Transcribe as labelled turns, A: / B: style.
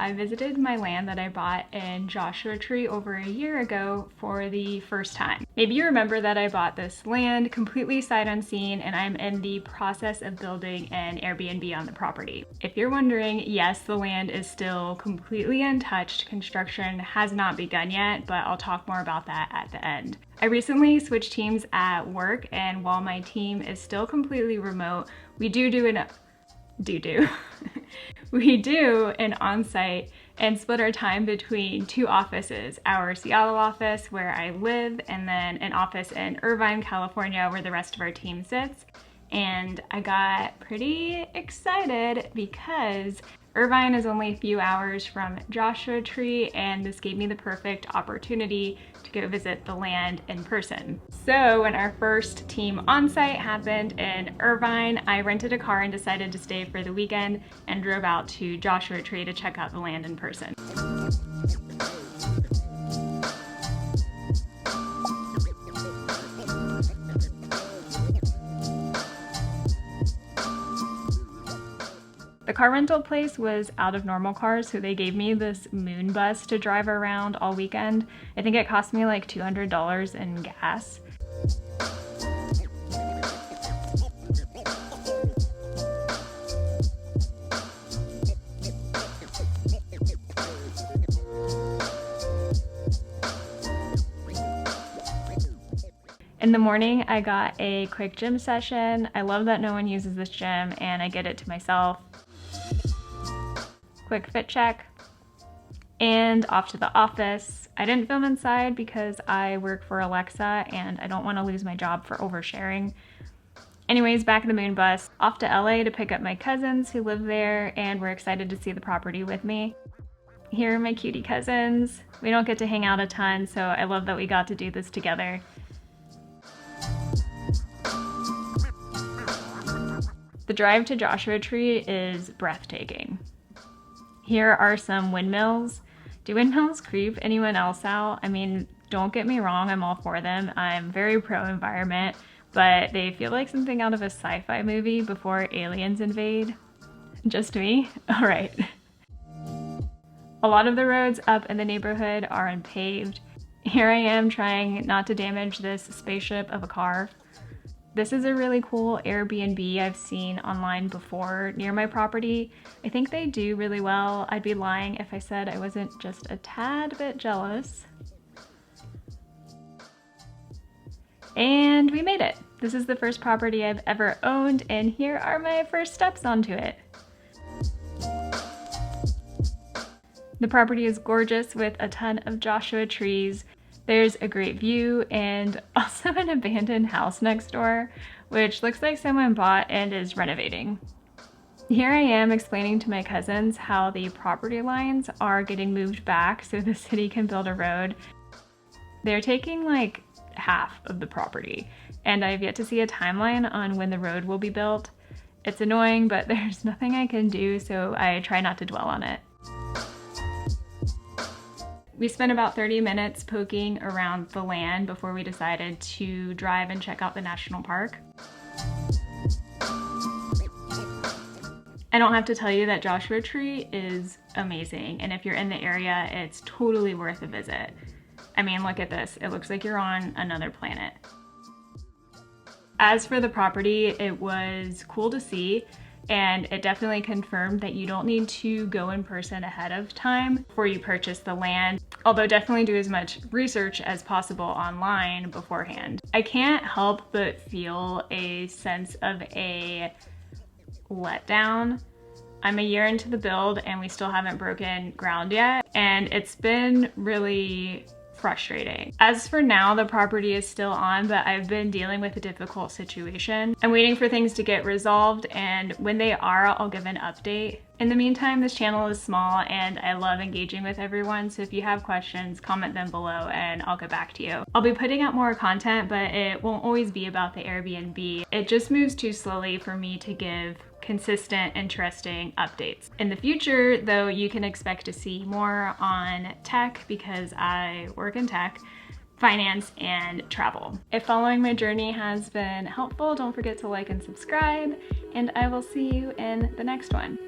A: I visited my land that I bought in Joshua Tree over a year ago for the first time. Maybe you remember that I bought this land completely sight unseen, and I'm in the process of building an Airbnb on the property. If you're wondering, yes, the land is still completely untouched. Construction has not begun yet, but I'll talk more about that at the end. I recently switched teams at work, and while my team is still completely remote, we do an on-site and split our time between two offices, our Seattle office where I live, and then an office in Irvine, California where the rest of our team sits. And I got pretty excited because Irvine is only a few hours from Joshua Tree, and this gave me the perfect opportunity to go visit the land in person. So when our first team on-site happened in Irvine, I rented a car and decided to stay for the weekend and drove out to Joshua Tree to check out the land in person. The car rental place was out of normal cars, so they gave me this moon bus to drive around all weekend. I think it cost me like $200 in gas. In the morning, I got a quick gym session. I love that no one uses this gym and I get it to myself. Quick fit check, and off to the office. I didn't film inside because I work for Alexa and I don't want to lose my job for oversharing. Anyways, back in the moon bus, off to LA to pick up my cousins who live there and were excited to see the property with me. Here are my cutie cousins. We don't get to hang out a ton, so I love that we got to do this together. The drive to Joshua Tree is breathtaking. Here are some windmills. Do windmills creep anyone else out? I mean, don't get me wrong, I'm all for them. I'm very pro-environment, but they feel like something out of a sci-fi movie before aliens invade. Just me? All right. A lot of the roads up in the neighborhood are unpaved. Here I am trying not to damage this spaceship of a car. This is a really cool Airbnb I've seen online before near my property. I think they do really well. I'd be lying if I said I wasn't just a tad bit jealous. And we made it. This is the first property I've ever owned, and here are my first steps onto it. The property is gorgeous with a ton of Joshua trees. There's a great view and also an abandoned house next door, which looks like someone bought and is renovating. Here I am explaining to my cousins how the property lines are getting moved back so the city can build a road. They're taking like half of the property, and I've yet to see a timeline on when the road will be built. It's annoying, but there's nothing I can do, so I try not to dwell on it. We spent about 30 minutes poking around the land before we decided to drive and check out the national park. I don't have to tell you that Joshua Tree is amazing, and if you're in the area, it's totally worth a visit. I mean, look at this. It looks like you're on another planet. As for the property, it was cool to see, and it definitely confirmed that you don't need to go in person ahead of time before you purchase the land, although definitely do as much research as possible online beforehand. I can't help but feel a sense of a letdown. I'm a year into the build and we still haven't broken ground yet, and it's been really frustrating. As for now, the property is still on, but I've been dealing with a difficult situation. I'm waiting for things to get resolved, and when they are, I'll give an update. In the meantime, this channel is small and I love engaging with everyone, so if you have questions, comment them below and I'll get back to you. I'll be putting out more content, but it won't always be about the Airbnb. It just moves too slowly for me to give consistent, interesting updates. In the future, though, you can expect to see more on tech because I work in tech, finance, and travel. If following my journey has been helpful, don't forget to like and subscribe, and I will see you in the next one.